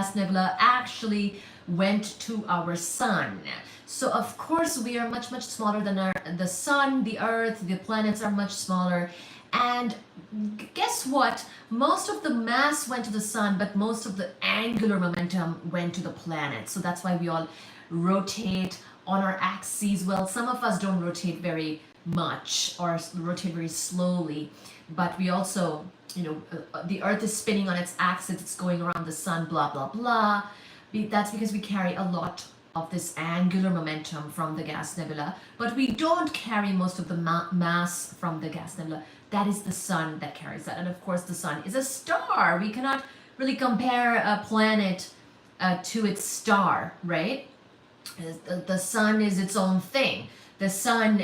gas nebula actually went to our sun. So of course we are much smaller than the sun, the earth, the planets are much smaller. And guess what? Most of the mass went to the sun, but most of the angular momentum went to the planet. So that's why we all rotate on our axes. Well, some of us don't rotate very much or rotate very slowly, but we also, the earth is spinning on its axis, it's going around the sun, blah, blah, blah. That's because we carry a lot of this angular momentum from the gas nebula, but we don't carry most of the mass from the gas nebula. That is the sun that carries that. And of course, the sun is a star. We cannot really compare a planet to its star, right? The sun is its own thing. The sun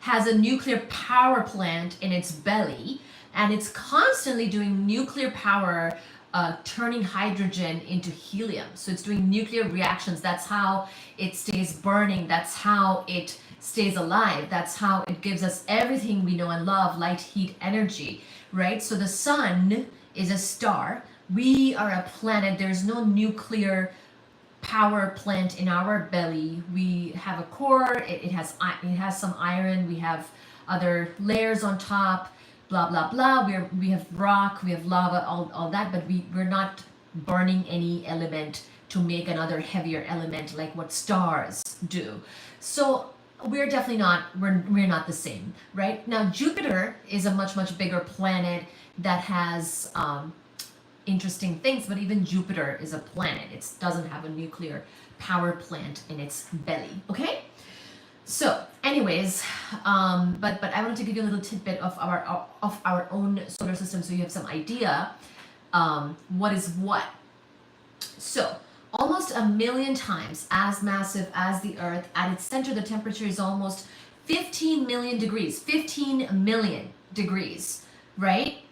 has a nuclear power plant in its belly, and it's constantly doing nuclear power, turning hydrogen into helium. So it's doing nuclear reactions. That's how it stays burning. That's how it stays alive. That's how it gives us everything we know and love, light, heat, energy, right? So the sun is a star. We are a planet. There's no nuclear power plant in our belly. We have a core. It has some iron. We have other layers on top, blah, blah, blah. We have rock, we have lava, all that, but we're not burning any element to make another heavier element like what stars do. So we're definitely not, we're not the same, right? Now Jupiter is a much bigger planet that has interesting things, but even Jupiter is a planet. It doesn't have a nuclear power plant in its belly, okay? So anyways, but I wanted to give you a little tidbit of our own solar system so you have some idea what is what. So almost 1 million times as massive as the Earth. At its center, the temperature is almost 15 million degrees. 15 million degrees, right?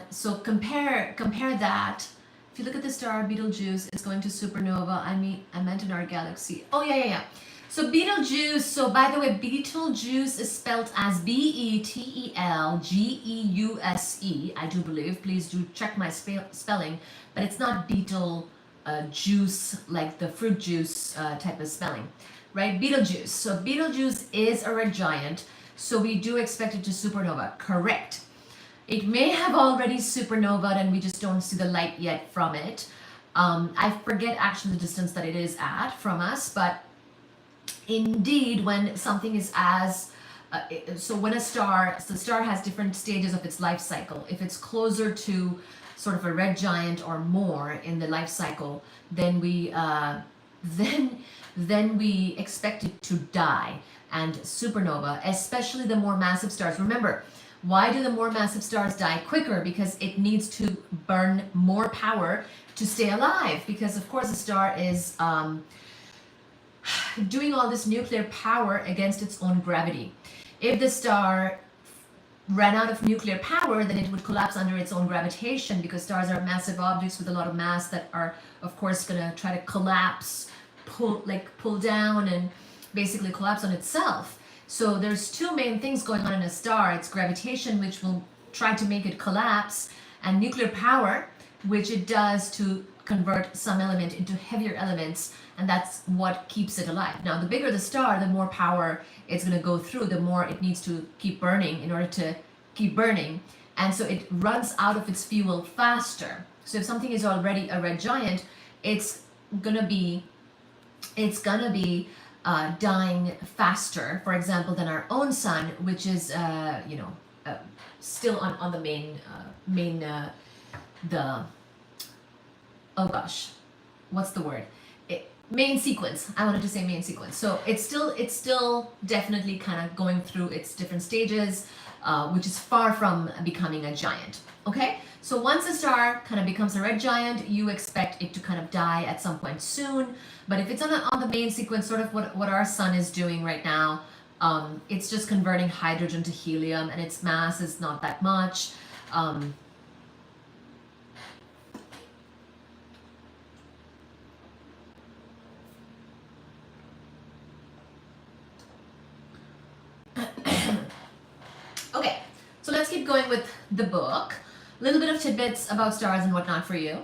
So compare that. If you look at the star Betelgeuse, it's going to supernova. I meant in our galaxy. Oh yeah. So Betelgeuse, so by the way, Betelgeuse is spelled as Betelgeuse, I do believe. Please do check my spelling, but it's not beetle juice like the fruit juice type of spelling, right? Betelgeuse. So Betelgeuse is a red giant, so we do expect it to supernova, correct. It may have already supernovaed and we just don't see the light yet from it. I forget actually the distance that it is at from us, but indeed, when something is when the star has different stages of its life cycle. If it's closer to sort of a red giant or more in the life cycle, then we expect it to die and supernova, especially the more massive stars. Remember, why do the more massive stars die quicker? Because it needs to burn more power to stay alive, because of course the star is doing all this nuclear power against its own gravity. If the star ran out of nuclear power, then it would collapse under its own gravitation, because stars are massive objects with a lot of mass that are of course going to try to collapse, pull down and basically collapse on itself. So there's two main things going on in a star. It's gravitation, which will try to make it collapse, and nuclear power, which it does to convert some element into heavier elements, and that's what keeps it alive. Now, the bigger the star, the more power it's going to go through, the more it needs to keep burning in order to keep burning, and so it runs out of its fuel faster. So if something is already a red giant, it's gonna be dying faster, for example, than our own sun, which is still on the main sequence. I wanted to say main sequence. So it's still definitely kind of going through its different stages, which is far from becoming a giant. Okay, so once a star kind of becomes a red giant, you expect it to kind of die at some point soon. But if it's on the main sequence, sort of what our sun is doing right now, it's just converting hydrogen to helium, and its mass is not that much. Okay, so let's keep going with the book. A little bit of tidbits about stars and whatnot for you.